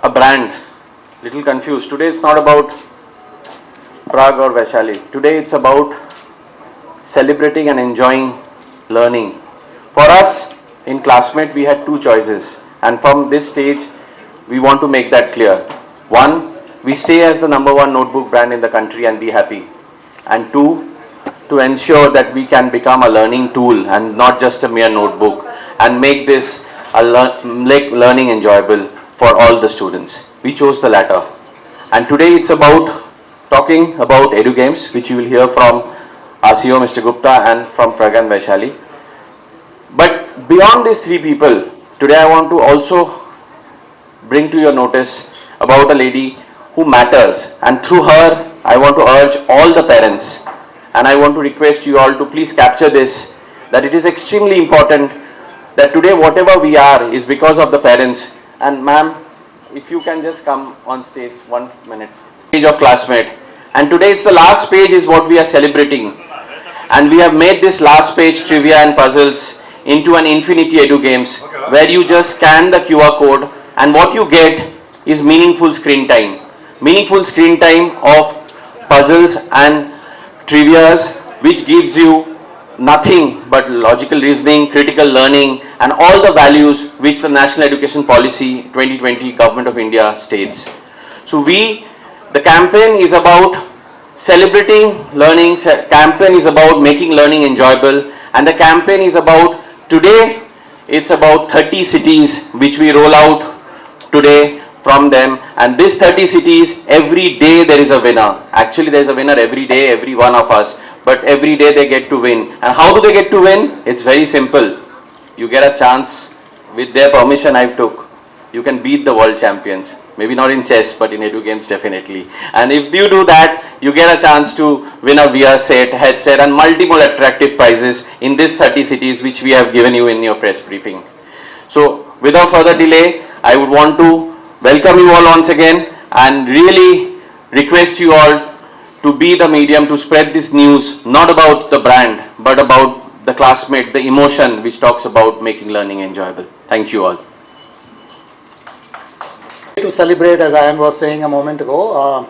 a brand. Little confused. Today it's not about Prag or Vaishali. Today it's about celebrating and enjoying learning. For us in Classmate, we had two choices, and from this stage, we want to make that clear. One, we stay as the #1 notebook brand in the country and be happy. And two, to ensure that we can become a learning tool and not just a mere notebook, and make this make learning enjoyable for all the students. We chose the latter. And today it's about talking about eduGAMES, which you will hear from our CEO Mr. Gupta and from Praggan and Vaishali. But beyond these three people, today I want to also bring to your notice about a lady who matters, and through her I want to urge all the parents, and I want to request you all to please capture this, that it is extremely important that today whatever we are is because of the parents. And ma'am, if you can just come on stage 1 minute. Page of Classmate, and today it's the last page is what we are celebrating, and we have made this last page trivia and puzzles into an infinity eduGAMES, where you just scan the QR code and what you get is meaningful screen time of puzzles and trivias, which gives you nothing but logical reasoning, critical learning, and all the values which the National Education Policy 2020 Government of India states. So the campaign is about celebrating learning, campaign is about making learning enjoyable, and the campaign is about, today it's about 30 cities which we roll out today from them, and these 30 cities, every day there is a winner. Actually there is a winner every day, every one of us, but every day they get to win. And how do they get to win? It's very simple. You get a chance, with their permission I took, you can beat the world champions. Maybe not in chess, but in eduGAMES definitely. And if you do that, you get a chance to win a VR set, headset, and multiple attractive prizes in these 30 cities which we have given you in your press briefing. So without further delay, I would want to welcome you all once again and really request you all to be the medium to spread this news, not about the brand, but about the Classmate, the emotion which talks about making learning enjoyable. Thank you all. To celebrate, as Ayan was saying a moment ago,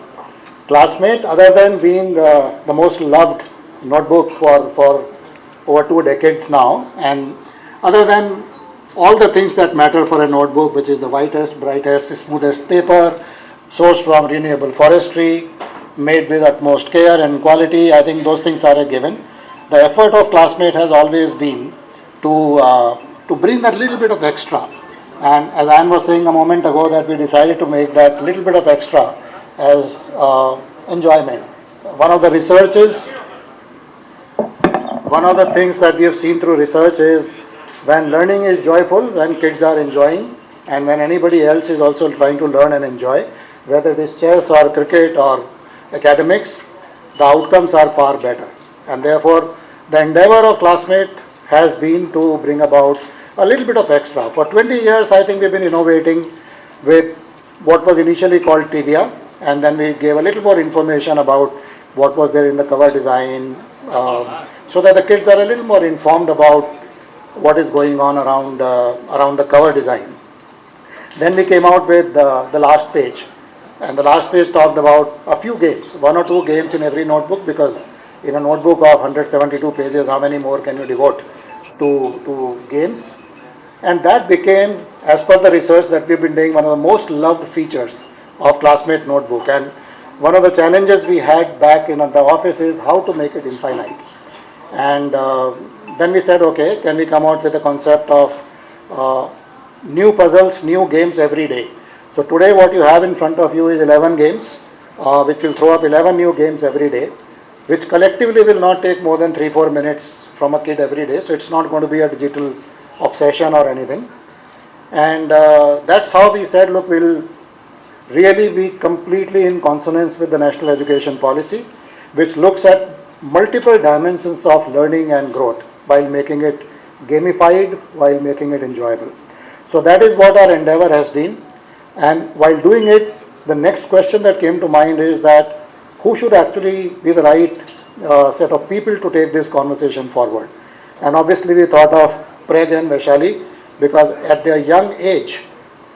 Classmate, other than being the most loved notebook for over 2 decades now, and other than all the things that matter for a notebook, which is the whitest, brightest, smoothest paper, sourced from renewable forestry, made with utmost care and quality, I think those things are a given. The effort of Classmate has always been to bring that little bit of extra. And as Anne was saying a moment ago, that we decided to make that little bit of extra as enjoyment. One of the things that we have seen through research is when learning is joyful, when kids are enjoying, and when anybody else is also trying to learn and enjoy, whether it is chess or cricket or academics, the outcomes are far better. And therefore, the endeavor of Classmate has been to bring about a little bit of extra. For 20 years, I think we've been innovating with what was initially called trivia, and then we gave a little more information about what was there in the cover design, so that the kids are a little more informed about what is going on around the cover design. Then we came out with the last page, and the last page talked about a few games, 1 or 2 games in every notebook, because in a notebook of 172 pages, how many more can you devote to games? And that became, as per the research that we've been doing, one of the most loved features of Classmate notebook. And one of the challenges we had back in the office is how to make it infinite. And then we said, okay, can we come out with a concept of new puzzles, new games every day. So today what you have in front of you is 11 games, which will throw up 11 new games every day, which collectively will not take more than 3-4 minutes from a kid every day. So it's not going to be a digital obsession or anything. And that's how we said, look, we'll really be completely in consonance with the National Education Policy, which looks at multiple dimensions of learning and growth while making it gamified, while making it enjoyable. So that is what our endeavor has been. And while doing it, the next question that came to mind is that who should actually be the right set of people to take this conversation forward. And obviously we thought of Pragg and Vaishali, because at their young age,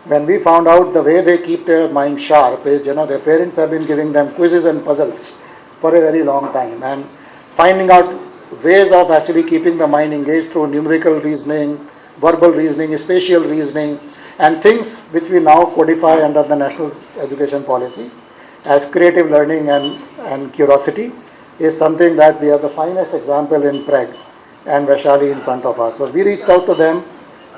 When we found out the way they keep their mind sharp is, their parents have been giving them quizzes and puzzles for a very long time, and finding out ways of actually keeping the mind engaged through numerical reasoning, verbal reasoning, spatial reasoning, and things which we now codify under the national education policy as creative learning and curiosity is something that we have the finest example in Prag and Vaishali in front of us. So we reached out to them,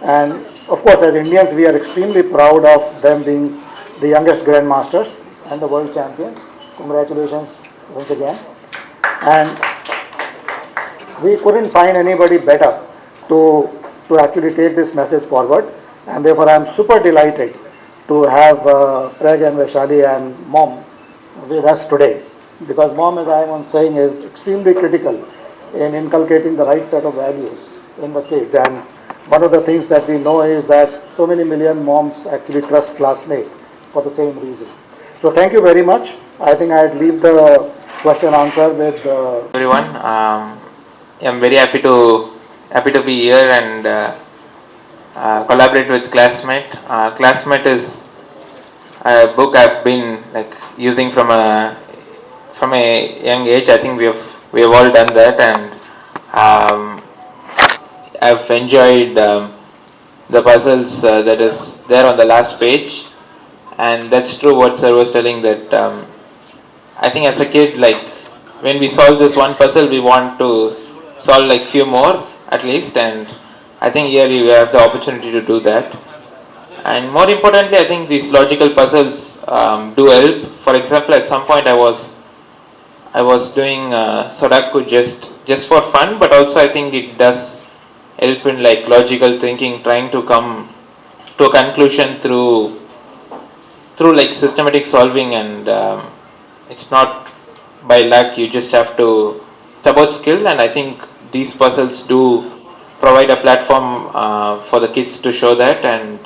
and of course as Indians we are extremely proud of them being the youngest grandmasters and the world champions. Congratulations once again. And we couldn't find anybody better to actually take this message forward, and therefore I am super delighted to have Prag and Vaishali and Mom with us today, because Mom, as I was saying, is extremely critical in inculcating the right set of values in the kids. And one of the things that we know is that so many million moms actually trust Classmate for the same reason. So thank you very much. I think I'd leave the question answer with everyone. I'm very happy to be here and collaborate with Classmate. Classmate is a book I've been using from a young age. I think we have all done that, and I've enjoyed the puzzles that is there on the last page, and that's true what sir was telling, that I think as a kid, when we solve this one puzzle, we want to solve few more at least, and I think here you have the opportunity to do that. And more importantly, I think these logical puzzles do help. For example, at some point I was doing Sudoku just for fun, but also I think it does help in logical thinking, trying to come to a conclusion through systematic solving, and it's not by luck. You just have to. It's about skill, and I think these puzzles do provide a platform for the kids to show that, and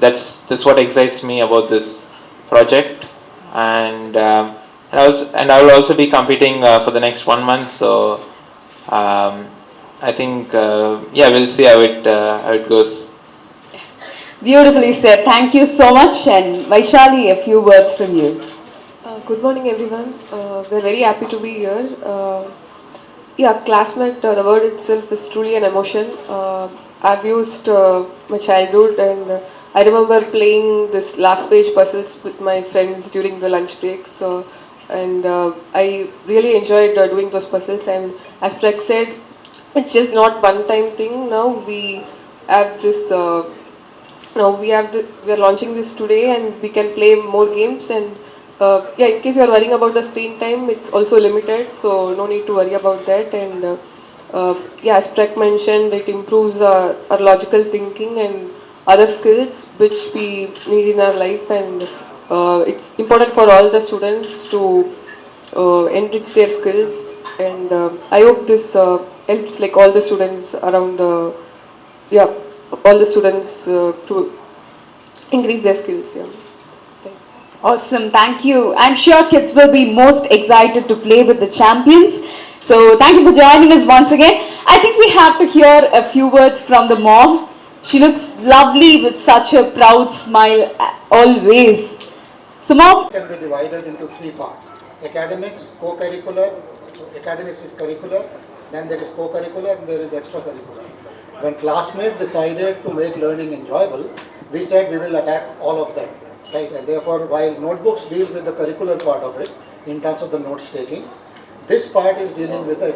that's what excites me about this project. And I will also be competing for the next 1 month. So I think we'll see how it goes. Beautifully said. Thank you so much. And Vaishali, a few words from you. Good morning, everyone. We're very happy to be here. Classmate, the word itself is truly an emotion. I've used my childhood, and I remember playing this last page puzzles with my friends during the lunch breaks. And I really enjoyed doing those puzzles. And as Prag said, it's just not one-time thing. Now we have this. We are launching this today, and we can play more games. And in case you are worrying about the screen time, it's also limited, so no need to worry about that. And as Prag mentioned, it improves our logical thinking and other skills which we need in our life. And it's important for all the students to enrich their skills. And I hope this helps all the students around all the students to increase their skills. Awesome, thank you. I'm sure kids will be most excited to play with the champions. So thank you for joining us once again. I think we have to hear a few words from the mom. She looks lovely with such a proud smile always. So mom, can be divided into 3 parts. Academics, co-curricular. So academics is curricular, then there is co-curricular, and there is extracurricular. When Classmate decided to make learning enjoyable, we said we will attack all of them. Right? And therefore, while notebooks deal with the curricular part of it, in terms of the notes taking, this part is dealing with the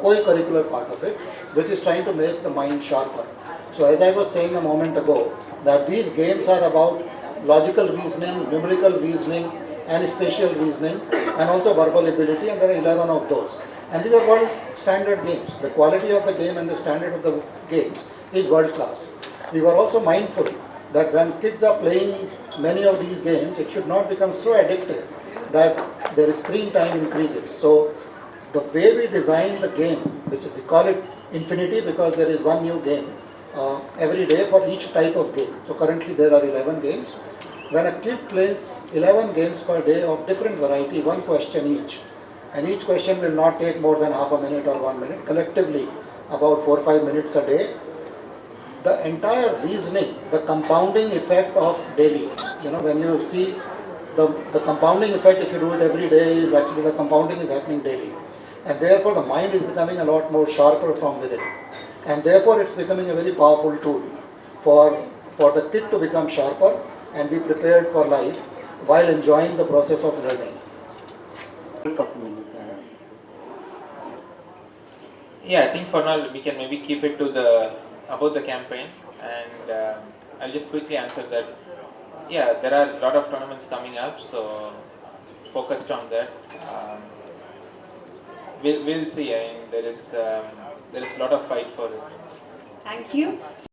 co-curricular part of it, which is trying to make the mind sharper. So as I was saying a moment ago, that these games are about logical reasoning, numerical reasoning, and spatial reasoning, and also verbal ability, and there are 11 of those. And these are world standard games. The quality of the game and the standard of the games is world class. We were also mindful that when kids are playing many of these games, it should not become so addictive that their screen time increases. So the way we design the game, which we call it infinity because there is one new game every day for each type of game. So currently there are 11 games. When a kid plays 11 games per day of different variety, one question each, and each question will not take more than half a minute or 1 minute, collectively about 4 or 5 minutes a day, the entire reasoning, the compounding effect of daily, when you see the compounding effect, if you do it every day, is actually the compounding is happening daily. And therefore the mind is becoming a lot more sharper from within. And therefore it's becoming a very powerful tool for the kid to become sharper and be prepared for life while enjoying the process of learning. Yeah, I think for now we can maybe keep it to the about the campaign, and I'll just quickly answer that. Yeah, there are a lot of tournaments coming up, so focused on that. We'll see. I mean, there is a lot of fight for it. Thank you.